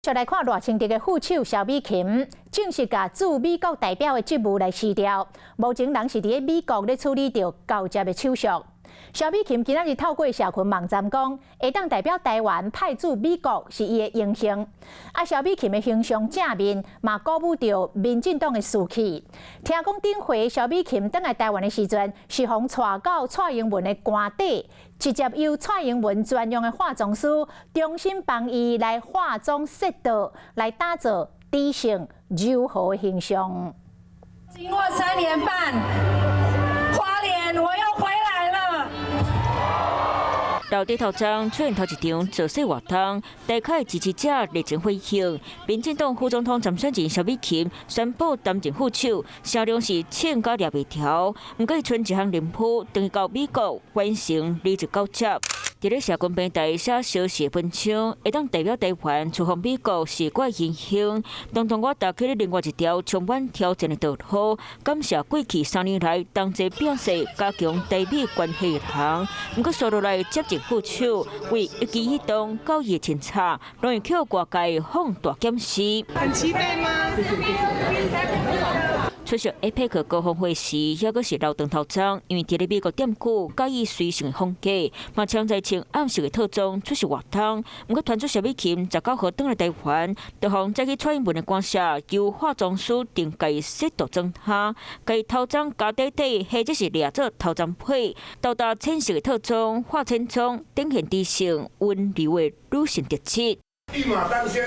就来看热清德的副手萧美琴，正式甲驻美国代表的职务来辞掉。目前人是伫美国咧处理着交接的手续。萧美琴今仔日透过社群网站讲，会当代表台湾派驻美国是伊的荣幸。萧美琴的形象正面，嘛鼓舞着民进党的士气。听讲顶回萧美琴返来台湾的时阵，是互带到蔡英文的官邸，直接由蔡英文专用的化妆师重新帮伊来化妆设导，来打造知性柔和的形象。经过3年半，花莲我又回来了。到底头章出现头一场造势活动，大凯支持者热情欢迎。民进党副总统参选人萧美琴宣布担任副手，声量是1000到200条。不过，剩一项任务，等于到美国完成履职交接。伫咧社群平台写消息分享，会当代表台湾出访美国是我的荣幸。同我踏起咧另外一条充满挑战的道路，感谢过去3年来同齐表示加强台美关系的人。不过，续落来接任副手，为一举一动到伊的清查，容易扣外界放大检视。很期待吗？出席 APEC 高峰会时，也阁是留长头章，因为伫咧美国店久，介意随性的风格，嘛常在穿暗色的套装出席活动。不过传出萧美琴19号返来台湾，就互再去蔡英文的官舍，由化妆师定介设导妆他，介头章加底底，或者是掠做头章配，到达浅色的套装、化浅妆，展现知性温柔的女性特质。一马当先，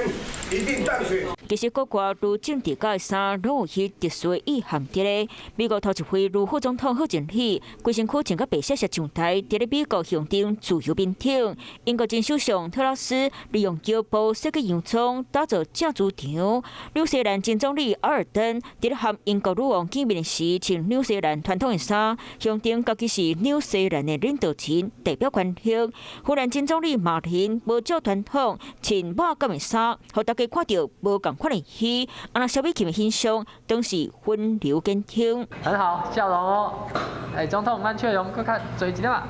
一定当选。其实各国如政治家的衫，拢有迄特殊的意涵伫咧。美国头一回如副总统贺锦丽，规身躯穿甲白色色上台，伫咧美国象征自由面挺。英国前首相特拉斯利用脚步设计洋装，打造正主场。纽西兰前总理阿尔登伫咧和英国女王见面时，穿纽西兰传统的衫，象征家己是纽西兰的领导人，代表权力。荷兰前总理马林无照传统，穿马甲的衫，互大家看到无共款的戏。那萧美琴的形象当是温柔坚挺，很好，笑容哦。总统，咱笑容，搁较做一点啊。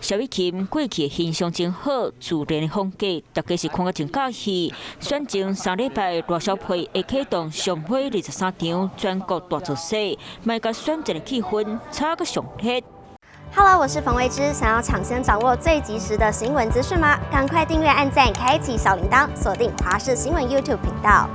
萧美琴过去的形象真好，自然的风格，大家是看个真介意。选前3礼拜，赖萧配会启动上尾23场全国大造势，卖甲选战的气氛炒个上热。Hello， 我是冯薇芝，想要抢先掌握最及时的新闻资讯吗？赶快订阅、按赞、开启小铃铛，锁定华视新闻 YouTube 频道。